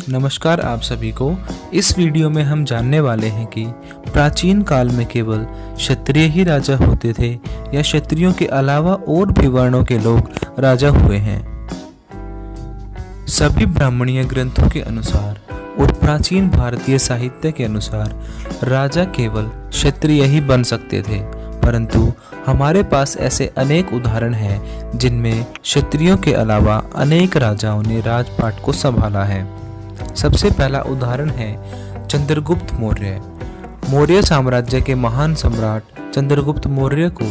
नमस्कार आप सभी को। इस वीडियो में हम जानने वाले हैं कि प्राचीन काल में केवल क्षत्रिय ही राजा होते थे या क्षत्रियों के अलावा और भी वर्णों के लोग राजा हुए हैं। सभी ब्राह्मणीय ग्रंथों के अनुसार और प्राचीन भारतीय साहित्य के अनुसार राजा केवल क्षत्रिय ही बन सकते थे, परंतु हमारे पास ऐसे अनेक उदाहरण हैं जिनमें क्षत्रियों के अलावा अनेक राजाओं ने राजपाट को संभाला है। सबसे पहला उदाहरण है चंद्रगुप्त मौर्य। मौर्य साम्राज्य के महान सम्राट चंद्रगुप्त मौर्य को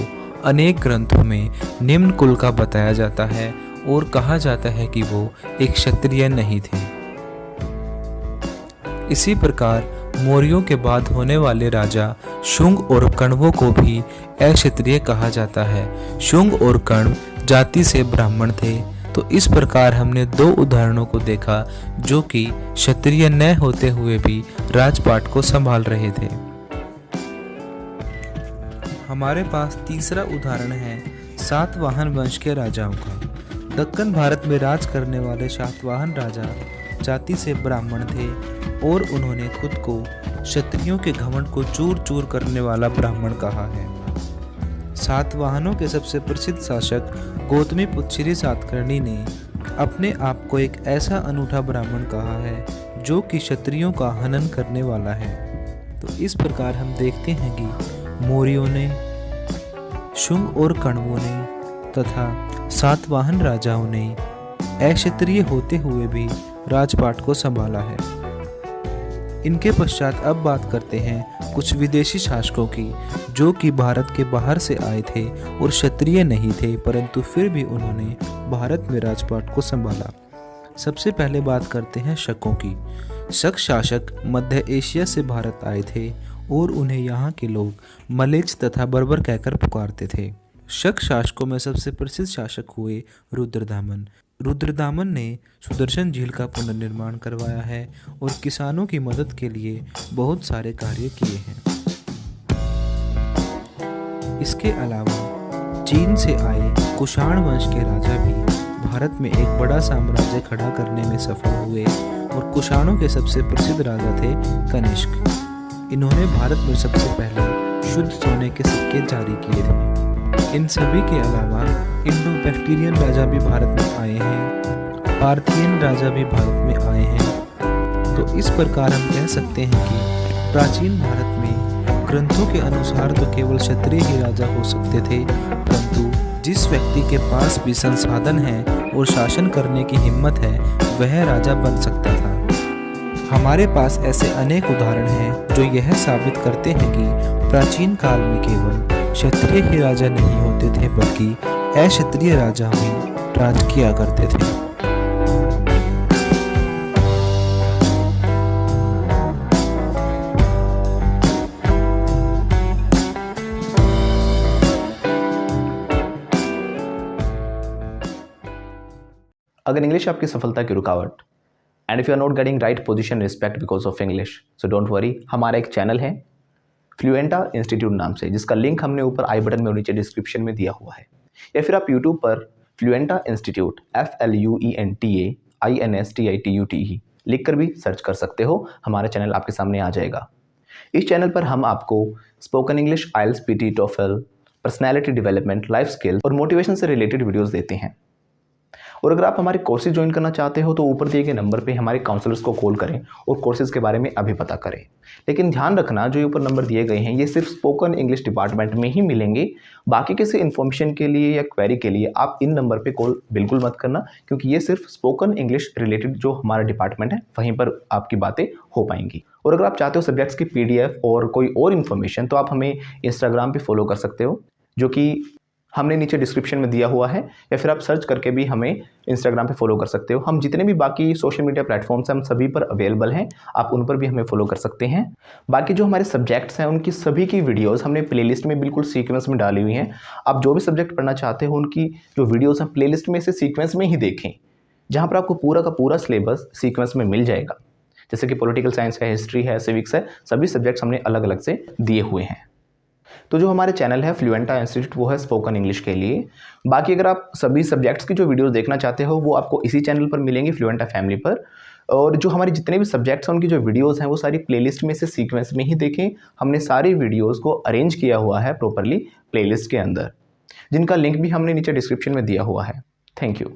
अनेक ग्रंथों में निम्न कुल का बताया जाता है और कहा जाता है कि वो एक क्षत्रिय नहीं थे। इसी प्रकार मौर्यों के बाद होने वाले राजा शुंग और कण्वों को भी अक्षत्रिय कहा जाता है। शुंग और कण्व जाति से ब्राह्मण थे। तो इस प्रकार हमने दो उदाहरणों को देखा जो कि क्षत्रिय न होते हुए भी राजपाट को संभाल रहे थे। हमारे पास तीसरा उदाहरण है सातवाहन वंश के राजाओं का। दक्कन भारत में राज करने वाले सातवाहन राजा जाति से ब्राह्मण थे और उन्होंने खुद को क्षत्रियों के घमंड को चूर चूर करने वाला ब्राह्मण कहा है। सातवाहनों के सबसे प्रसिद्ध शासक गौतमीपुत्र श्री सातकर्णी ने अपने आप को एक ऐसा अनूठा ब्राह्मण कहा है जो कि क्षत्रियों का हनन करने वाला है। तो इस प्रकार हम देखते हैं कि मौर्यों ने, शुंग और कण्वों ने तथा सातवाहन राजाओं ने अक्षत्रिय होते हुए भी राजपाट को संभाला है। इनके पश्चात अब बात करते हैं कुछ विदेशी शासकों की जो कि भारत के बाहर से आए थे और क्षत्रिय नहीं थे, परंतु फिर भी उन्होंने भारत में राजपाट को संभाला। सबसे पहले बात करते हैं शकों की। शक शासक मध्य एशिया से भारत आए थे और उन्हें यहाँ के लोग मलेच्छ तथा बर्बर कहकर पुकारते थे। शक शासकों में सबसे प्रसिद्ध शासक हुए रुद्रदामन। रुद्रदामन ने सुदर्शन झील का पुनर्निर्माण करवाया है और किसानों की मदद के लिए बहुत सारे कार्य किए हैं। इसके अलावा चीन से आए कुषाण वंश के राजा भी भारत में एक बड़ा साम्राज्य खड़ा करने में सफल हुए और कुषाणों के सबसे प्रसिद्ध राजा थे कनिष्क। इन्होंने भारत में सबसे पहले शुद्ध सोने के सिक्के जारी किए थे। इन सभी के अलावा इंडो बैक्टीरियन राजा भी भारत में आए हैं, पार्थियन राजा भी भारत में आए हैं। तो इस प्रकार हम कह सकते हैं कि प्राचीन भारत में ग्रंथों के अनुसार तो केवल क्षत्रिय ही राजा हो सकते थे, परंतु जिस व्यक्ति के पास भी संसाधन है और शासन करने की हिम्मत है वह राजा बन सकता था। हमारे पास ऐसे अनेक उदाहरण हैं जो यह साबित करते हैं कि प्राचीन काल में केवल क्षत्रिय ही राजा नहीं होते थे बल्कि अक्षत्रिय राजा भी राज किया करते थे। अगर इंग्लिश आपकी सफलता की रुकावट and if you are not getting right position respect because of English, so don't worry, हमारा एक चैनल है फ्लुएंटा इंस्टीट्यूट नाम से, जिसका लिंक हमने ऊपर आई बटन में और नीचे डिस्क्रिप्शन में दिया हुआ है। या फिर आप यूट्यूब पर फ्लुएंटा इंस्टीट्यूट FLUENTA INSTITUTE लिख कर भी सर्च कर सकते हो। हमारा चैनल आपके सामने आ जाएगा। इस चैनल पर हम आपको spoken English, IELTS, PT, TOEFL, personality development, life skill और मोटिवेशन से रिलेटेड वीडियोज़ देते हैं। और अगर आप हमारे कोर्सेज ज्वाइन करना चाहते हो तो ऊपर दिए गए नंबर पे हमारे काउंसलर्स को कॉल करें और कोर्सेज के बारे में अभी पता करें। लेकिन ध्यान रखना, जो ऊपर नंबर दिए गए हैं ये सिर्फ स्पोकन इंग्लिश डिपार्टमेंट में ही मिलेंगे। बाकी किसी इन्फॉर्मेशन के लिए या क्वेरी के लिए आप इन नंबर पे कॉल बिल्कुल मत करना, क्योंकि ये सिर्फ स्पोकन इंग्लिश रिलेटेड जो हमारा डिपार्टमेंट है वहीं पर आपकी बातें हो पाएंगी। और अगर आप चाहते हो सब्जेक्ट्स की PDF और कोई और इन्फॉर्मेशन तो आप हमें इंस्टाग्राम पर फॉलो कर सकते हो, जो कि हमने नीचे डिस्क्रिप्शन में दिया हुआ है, या फिर आप सर्च करके भी हमें इंस्टाग्राम पे फॉलो कर सकते हो। हम जितने भी बाकी सोशल मीडिया प्लेटफॉर्म्स हैं हम सभी पर अवेलेबल हैं, आप उन पर भी हमें फॉलो कर सकते हैं। बाकी जो हमारे सब्जेक्ट्स हैं उनकी सभी की वीडियोस हमने प्लेलिस्ट में बिल्कुल सीक्वेंस में डाली हुई हैं। आप जो भी सब्जेक्ट पढ़ना चाहते हो उनकी जो वीडियोज़ हैं प्लेलिस्ट में से सीक्वेंस में ही देखें, जहाँ पर आपको पूरा का पूरा सिलेबस सीक्वेंस में मिल जाएगा। जैसे कि पॉलिटिकल साइंस है, हिस्ट्री है, सिविक्स है, सभी सब्जेक्ट्स हमने अलग अलग से दिए हुए हैं। तो जो हमारे चैनल है फ्लुएंटा इंस्टीट्यूट वो है स्पोकन इंग्लिश के लिए। बाकी अगर आप सभी सब्जेक्ट्स की जो वीडियोस देखना चाहते हो वो आपको इसी चैनल पर मिलेंगी, फ्लुएंटा फैमिली पर। और जो हमारे जितने भी सब्जेक्ट्स हैं उनकी जो वीडियोस हैं वो सारी प्लेलिस्ट में से सीक्वेंस में ही देखें। हमने सारी वीडियोस को अरेंज किया हुआ है प्रॉपरली प्लेलिस्ट के अंदर, जिनका लिंक भी हमने नीचे डिस्क्रिप्शन में दिया हुआ है। Thank you.